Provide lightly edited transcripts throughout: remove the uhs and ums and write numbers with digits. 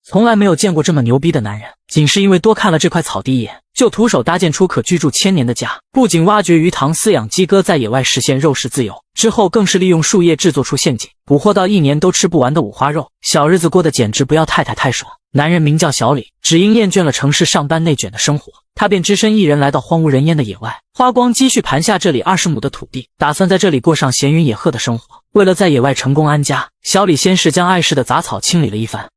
从来没有见过这么牛逼的男人，仅是因为多看了这块草地一眼，就徒手搭建出可居住千年的家。不仅挖掘鱼塘饲养鸡鸽，在野外实现肉食自由，之后更是利用树叶制作出陷阱，捕获到1年都吃不完的五花肉，小日子过得简直不要太太太爽。男人名叫小李，只因厌倦了城市上班内卷的生活，他便只身一人来到荒无人烟的野外，花光积蓄盘下这里20亩的土地，打算在这里过上闲云野鹤的生活。为了在野外成功安家，小李先是将碍事的杂草清理了一番。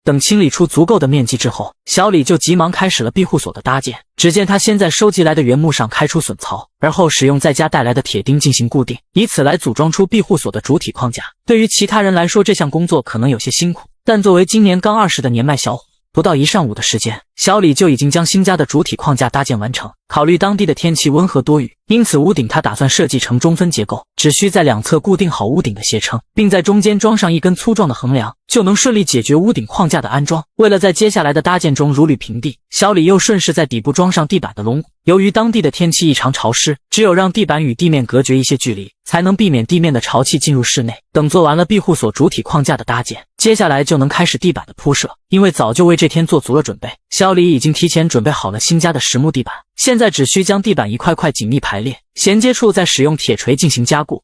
等清理出足够的面积之后，小李就急忙开始了庇护所的搭建。只见他先在收集来的原木上开出榫槽，而后使用在家带来的铁钉进行固定，以此来组装出庇护所的主体框架。对于其他人来说，这项工作可能有些辛苦，但作为今年刚20的年迈小伙，不到1上午的时间，小李就已经将新家的主体框架搭建完成。考虑当地的天气温和多雨，因此屋顶他打算设计成中分结构，只需在两侧固定好屋顶的斜撑，并在中间装上一根粗壮的横梁，就能顺利解决屋顶框架的安装。为了在接下来的搭建中如履平地，小李又顺势在底部装上地板的龙骨。由于当地的天气异常潮湿，只有让地板与地面隔绝一些距离，才能避免地面的潮气进入室内。等做完了庇护所主体框架的搭建，接下来就能开始地板的铺设。因为早就为这天做足了准备，小李已经提前准备好了新家的实木地板，现在只需将地板一块块紧密排列，衔接处再使用铁锤进行加固。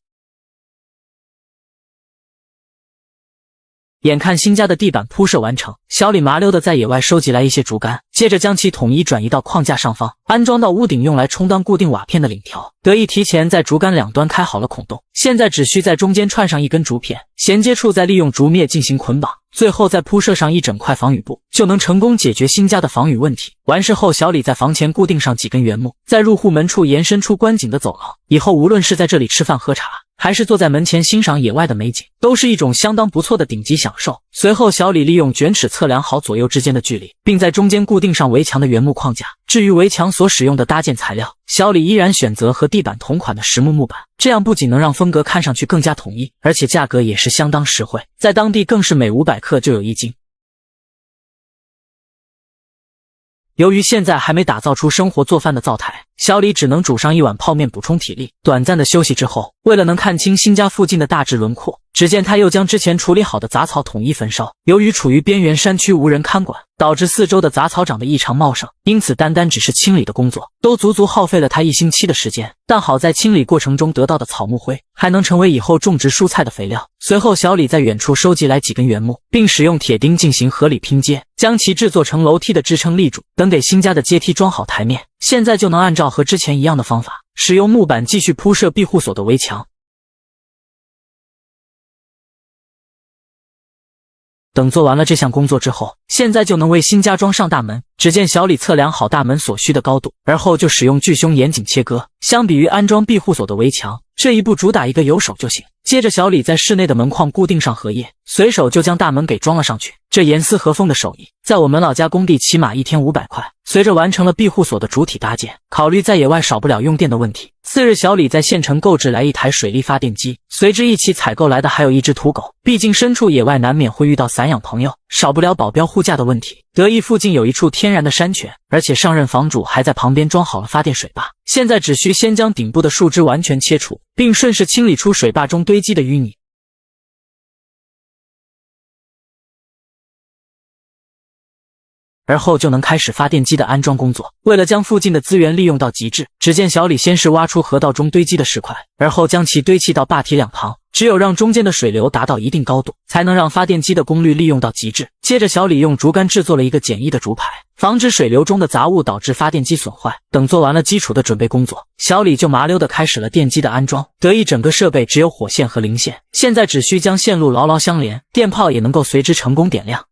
眼看新家的地板铺设完成，小李麻溜的在野外收集来一些竹竿，接着将其统一转移到框架上方，安装到屋顶用来充当固定瓦片的领条。得意提前在竹竿两端开好了孔洞，现在只需在中间串上一根竹片，衔接处再利用竹篾进行捆绑，最后再铺设上一整块防雨布，就能成功解决新家的防雨问题。完事后，小李在房前固定上几根原木，在入户门处延伸出观景的走廊，以后无论是在这里吃饭喝茶，还是坐在门前欣赏野外的美景，都是一种相当不错的顶级享受。随后，小李利用卷尺测量好左右之间的距离，并在中间固定上围墙的原木框架。至于围墙所使用的搭建材料，小李依然选择和地板同款的实木木板，这样不仅能让风格看上去更加统一，而且价格也是相当实惠，在当地更是每500克就有1斤。由于现在还没打造出生活做饭的灶台，小李只能煮上一碗泡面补充体力。短暂的休息之后，为了能看清新家附近的大致轮廓，只见他又将之前处理好的杂草统一焚烧。由于处于边缘山区无人看管，导致四周的杂草长得异常茂盛，因此单单只是清理的工作都足足耗费了他1星期的时间。但好在清理过程中得到的草木灰还能成为以后种植蔬菜的肥料。随后，小李在远处收集来几根原木，并使用铁钉进行合理拼接，将其制作成楼梯的支撑立柱。等给新家的阶梯装好台面，现在就能按照和之前一样的方法，使用木板继续铺设庇护所的围墙。等做完了这项工作之后，现在就能为新家装上大门。只见小李测量好大门所需的高度，而后就使用锯胸严谨切割。相比于安装庇护所的围墙，这一步主打一个有手就行。接着小李在室内的门框固定上荷叶，随手就将大门给装了上去。这严丝合缝的手艺，在我们老家工地起码1天500块。随着完成了庇护所的主体搭建，考虑在野外少不了用电的问题，次日小李在县城购置来一台水力发电机，随之一起采购来的还有一只土狗。毕竟身处野外难免会遇到散养朋友，少不了保镖护驾的问题。得意附近有一处天然的山泉，而且上任房主还在旁边装好了发电水坝，现在只需先将顶部的树枝完全切除，并顺势清理出水坝中堆积的淤泥。而后就能开始发电机的安装工作。为了将附近的资源利用到极致，只见小李先是挖出河道中堆积的石块，而后将其堆砌到坝体两旁，只有让中间的水流达到一定高度，才能让发电机的功率利用到极致。接着小李用竹竿制作了一个简易的竹排，防止水流中的杂物导致发电机损坏。等做完了基础的准备工作，小李就麻溜地开始了电机的安装。得意整个设备只有火线和零线，现在只需将线路牢牢相连，电炮也能够随之成功点亮。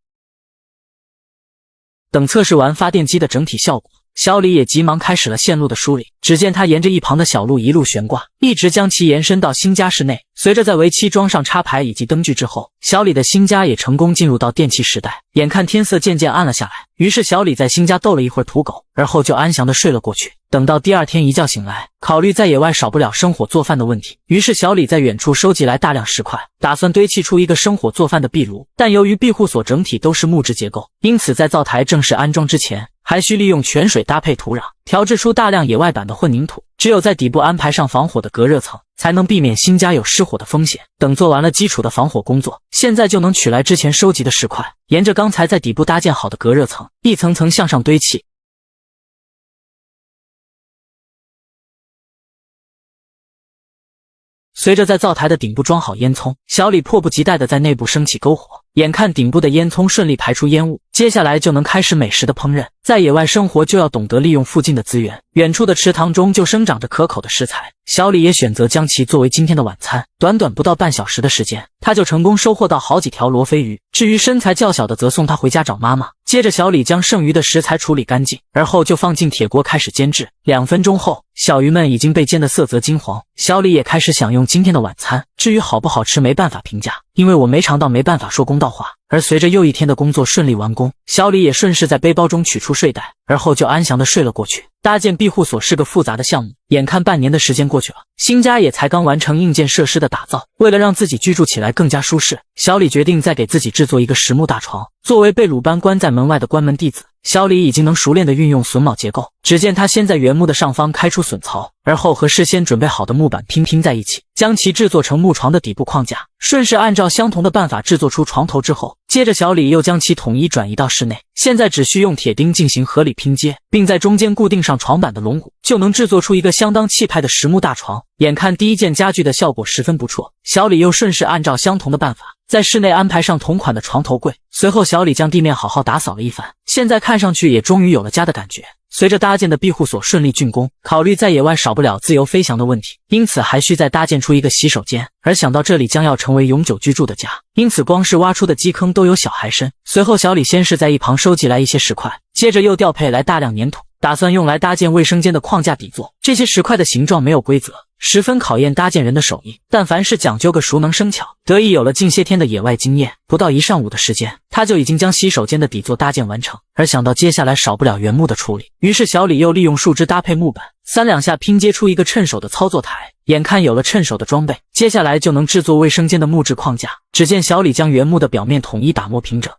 等测试完发电机的整体效果，小李也急忙开始了线路的梳理。只见他沿着一旁的小路一路悬挂，一直将其延伸到新家室内。随着在为期装上插排以及灯具之后，小李的新家也成功进入到电气时代。眼看天色渐渐暗了下来，于是小李在新家逗了一会儿土狗，而后就安详地睡了过去。等到第二天一觉醒来，考虑在野外少不了生火做饭的问题，于是小李在远处收集来大量石块，打算堆砌出一个生火做饭的壁炉。但由于庇护所整体都是木质结构，因此在灶台正式安装之前，还需利用泉水搭配土壤，调制出大量野外版的混凝土。只有在底部安排上防火的隔热层，才能避免新家有失火的风险。等做完了基础的防火工作，现在就能取来之前收集的石块，沿着刚才在底部搭建好的隔热层，一层层向上堆砌。随着在灶台的顶部装好烟囱，小李迫不及待地在内部升起篝火。眼看顶部的烟囱顺利排出烟雾，接下来就能开始美食的烹饪。在野外生活就要懂得利用附近的资源，远处的池塘中就生长着可口的食材。小李也选择将其作为今天的晚餐。短短不到半小时的时间，他就成功收获到好几条罗非鱼。至于身材较小的，则送他回家找妈妈。接着小李将剩余的食材处理干净，而后就放进铁锅开始煎制。2分钟后，小鱼们已经被煎得色泽金黄，小李也开始享用今天的晚餐。至于好不好吃没办法评价，因为我没尝到没办法说公道话。而随着又一天的工作顺利完工，小李也顺势在背包中取出睡袋，而后就安详地睡了过去。搭建庇护所是个复杂的项目，眼看半年的时间过去了，新家也才刚完成硬件设施的打造。为了让自己居住起来更加舒适，小李决定再给自己制作一个实木大床。作为被鲁班关在门外的关门弟子，小李已经能熟练地运用榫卯结构。只见他先在原木的上方开出榫槽，而后和事先准备好的木板拼在一起，将其制作成木床的底部框架。顺势按照相同的办法制作出床头之后，接着小李又将其统一转移到室内。现在只需用铁钉进行合理拼接，并在中间固定上床板的龙骨，就能制作出一个相当气派的实木大床。眼看第一件家具的效果十分不错，小李又顺势按照相同的办法，在室内安排上同款的床头柜。随后小李将地面好好打扫了一番，现在看上去也终于有了家的感觉。随着搭建的庇护所顺利竣工，考虑在野外少不了自由飞翔的问题，因此还需再搭建出一个洗手间。而想到这里将要成为永久居住的家，因此光是挖出的基坑都有小孩深。随后小李先是在一旁收集来一些石块，接着又调配来大量粘土，打算用来搭建卫生间的框架底座。这些石块的形状没有规则，十分考验搭建人的手艺，但凡是讲究个熟能生巧。得以有了近些天的野外经验，不到1上午的时间，他就已经将洗手间的底座搭建完成。而想到接下来少不了原木的处理，于是小李又利用树枝搭配木板，3两下拼接出一个趁手的操作台。眼看有了趁手的装备，接下来就能制作卫生间的木质框架。只见小李将原木的表面统一打磨平整，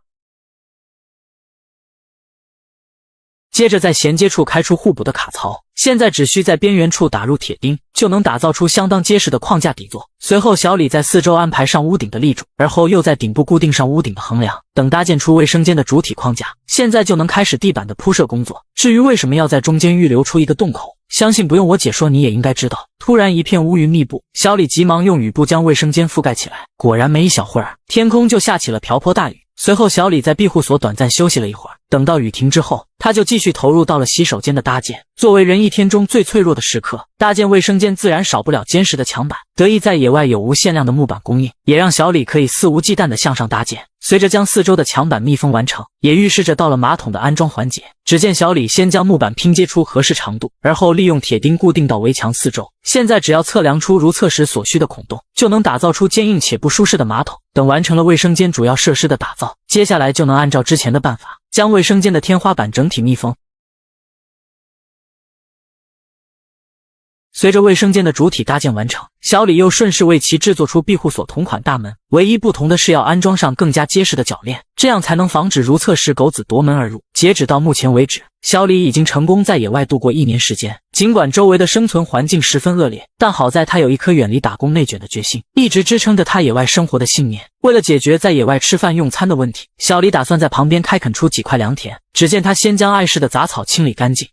接着在衔接处开出互补的卡槽，现在只需在边缘处打入铁钉，就能打造出相当结实的框架底座。随后小李在四周安排上屋顶的立柱，而后又在顶部固定上屋顶的横梁，等搭建出卫生间的主体框架，现在就能开始地板的铺设工作。至于为什么要在中间预留出一个洞口，相信不用我解说你也应该知道。突然一片乌云密布，小李急忙用雨布将卫生间覆盖起来，果然没一小会儿，天空就下起了瓢泼大雨。随后小李在庇护所短暂休息了一会儿，等到雨停之后，他就继续投入到了洗手间的搭建。作为人一天中最脆弱的时刻，搭建卫生间自然少不了坚实的墙板。得益在野外有无限量的木板供应，也让小李可以肆无忌惮地向上搭建。随着将四周的墙板密封完成，也预示着到了马桶的安装环节。只见小李先将木板拼接出合适长度，而后利用铁钉固定到围墙四周。现在只要测量出如厕时所需的孔洞，就能打造出坚硬且不舒适的马桶。等完成了卫生间主要设施的打造，接下来就能按照之前的办法，将卫生间的天花板整体密封。随着卫生间的主体搭建完成，小李又顺势为其制作出庇护所同款大门，唯一不同的是要安装上更加结实的铰链，这样才能防止如厕时狗子夺门而入。截止到目前为止，小李已经成功在野外度过1年时间。尽管周围的生存环境十分恶劣，但好在他有一颗远离打工内卷的决心，一直支撑着他野外生活的信念。为了解决在野外吃饭用餐的问题，小李打算在旁边开垦出几块良田。只见他先将碍事的杂草清理干净，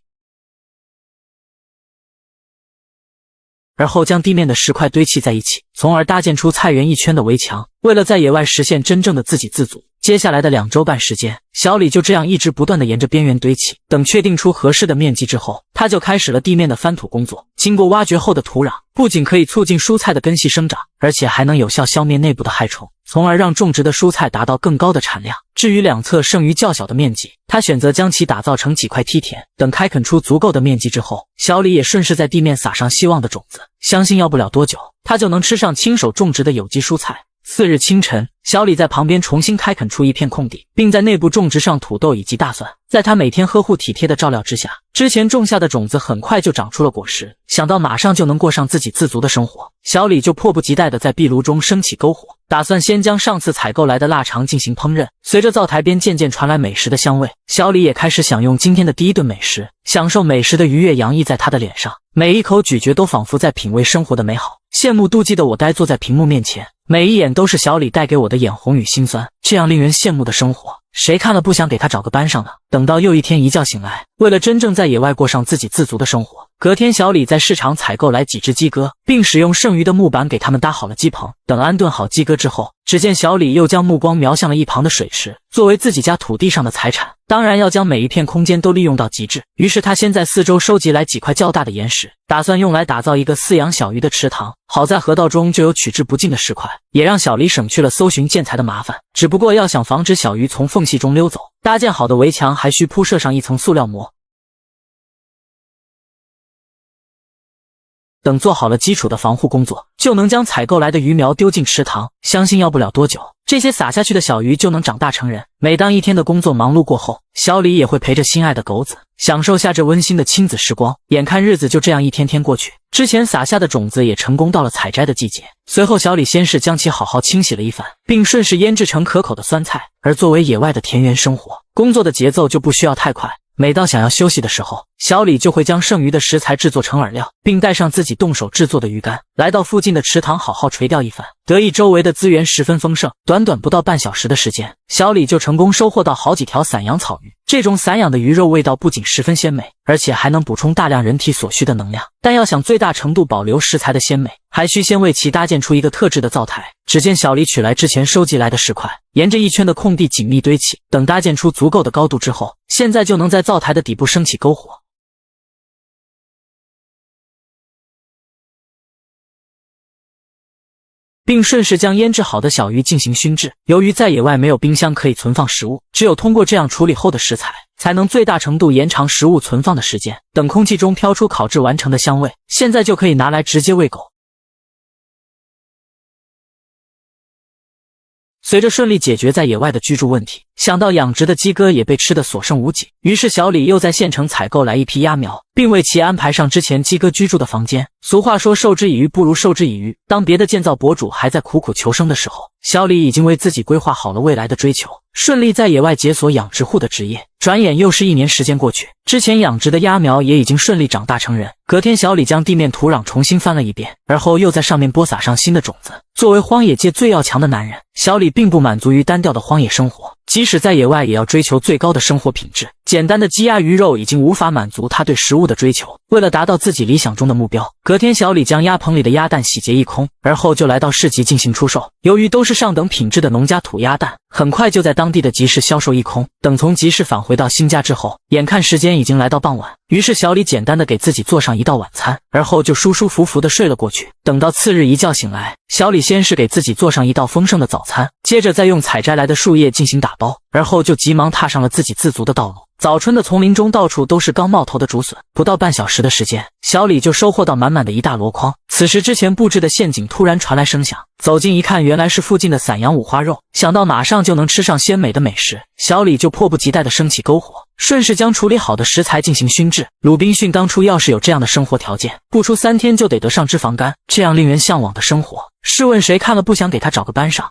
而后将地面的石块堆砌在一起，从而搭建出菜园一圈的围墙。为了在野外实现真正的自给自足，接下来的2周半时间，小李就这样一直不断地沿着边缘堆砌。等确定出合适的面积之后，他就开始了地面的翻土工作。经过挖掘后的土壤，不仅可以促进蔬菜的根系生长，而且还能有效消灭内部的害虫，从而让种植的蔬菜达到更高的产量。至于两侧剩余较小的面积，他选择将其打造成几块梯田。等开垦出足够的面积之后，小李也顺势在地面撒上希望的种子，相信要不了多久，他就能吃上亲手种植的有机蔬菜。次日清晨，小李在旁边重新开垦出一片空地，并在内部种植上土豆以及大蒜。在他每天呵护体贴的照料之下，之前种下的种子很快就长出了果实。想到马上就能过上自给自足的生活，小李就迫不及待地在壁炉中升起篝火，打算先将上次采购来的腊肠进行烹饪。随着灶台边渐渐传来美食的香味，小李也开始享用今天的第一顿美食，享受美食的愉悦洋溢在他的脸上，每一口咀嚼都仿佛在品味生活的美好。羡慕妒忌的我呆坐在屏幕面前，每一眼都是小李带给我的眼红与心酸。这样令人羡慕的生活，谁看了不想给他找个班上呢？等到又一天一觉醒来，为了真正在野外过上自给自足的生活，隔天小李在市场采购来几只鸡鸽，并使用剩余的木板给他们搭好了鸡棚。等安顿好鸡鸽之后，只见小李又将目光瞄向了一旁的水池，作为自己家土地上的财产，当然要将每一片空间都利用到极致。于是他先在四周收集来几块较大的岩石，打算用来打造一个饲养小鱼的池塘。好在河道中就有取之不尽的石块，也让小李省去了搜寻建材的麻烦。只不过要想防止小鱼从缝隙中溜走，搭建好的围墙还需铺设上一层塑料膜。等做好了基础的防护工作，就能将采购来的鱼苗丢进池塘，相信要不了多久，这些撒下去的小鱼就能长大成人。每当一天的工作忙碌过后，小李也会陪着心爱的狗子享受下这温馨的亲子时光。眼看日子就这样一天天过去，之前撒下的种子也成功到了采摘的季节。随后小李先是将其好好清洗了一番，并顺势腌制成可口的酸菜。而作为野外的田园生活，工作的节奏就不需要太快，每到想要休息的时候，小李就会将剩余的食材制作成饵料，并带上自己动手制作的鱼竿，来到附近的池塘好好垂钓一番。得益周围的资源十分丰盛，短短不到半小时的时间，小李就成功收获到好几条散养草鱼。这种散养的鱼肉味道不仅十分鲜美，而且还能补充大量人体所需的能量。但要想最大程度保留食材的鲜美，还需先为其搭建出一个特制的灶台。只见小李取来之前收集来的石块，沿着一圈的空地紧密堆起，等搭建出足够的高度之后，现在就能在灶台的底部升起篝火，并顺势将腌制好的小鱼进行熏制。由于在野外没有冰箱可以存放食物，只有通过这样处理后的食材，才能最大程度延长食物存放的时间。等空气中飘出烤制完成的香味，现在就可以拿来直接喂狗。随着顺利解决在野外的居住问题，想到养殖的鸡鸽也被吃得所剩无几，于是小李又在县城采购来一批鸭苗，并为其安排上之前鸡鸽居住的房间。俗话说授之以鱼不如授之以渔，当别的建造博主还在苦苦求生的时候，小李已经为自己规划好了未来的追求，顺利在野外解锁养殖户的职业。转眼又是1年时间过去，之前养殖的鸭苗也已经顺利长大成人。隔天小李将地面土壤重新翻了一遍，而后又在上面播撒上新的种子。作为荒野界最要强的男人，小李并不满足于单调的荒野生活，即使在野外也要追求最高的生活品质。简单的鸡鸭鱼肉已经无法满足他对食物的追求，为了达到自己理想中的目标，隔天小李将鸭棚里的鸭蛋洗劫一空，而后就来到市集进行出售。由于都是上等品质的农家土鸭蛋，很快就在当地的集市销售一空。等从集市返回到新家之后，眼看时间已经来到傍晚，于是小李简单的给自己做上一道晚餐，而后就舒舒服服的睡了过去。等到次日一觉醒来，小李先是给自己做上一道丰盛的早餐，接着再用采摘来的树叶进行打包，而后就急忙踏上了自给自足的道路。早春的丛林中到处都是刚冒头的竹笋，不到半小时的时间，小李就收获到满满的一大箩筐。此时之前布置的陷阱突然传来声响，走近一看，原来是附近的散养五花肉。想到马上就能吃上鲜美的美食，小李就迫不及待地升起篝火，顺势将处理好的食材进行熏制。鲁滨逊当初要是有这样的生活条件，不出3天就得上脂肪肝。这样令人向往的生活，试问谁看了不想给他找个班上？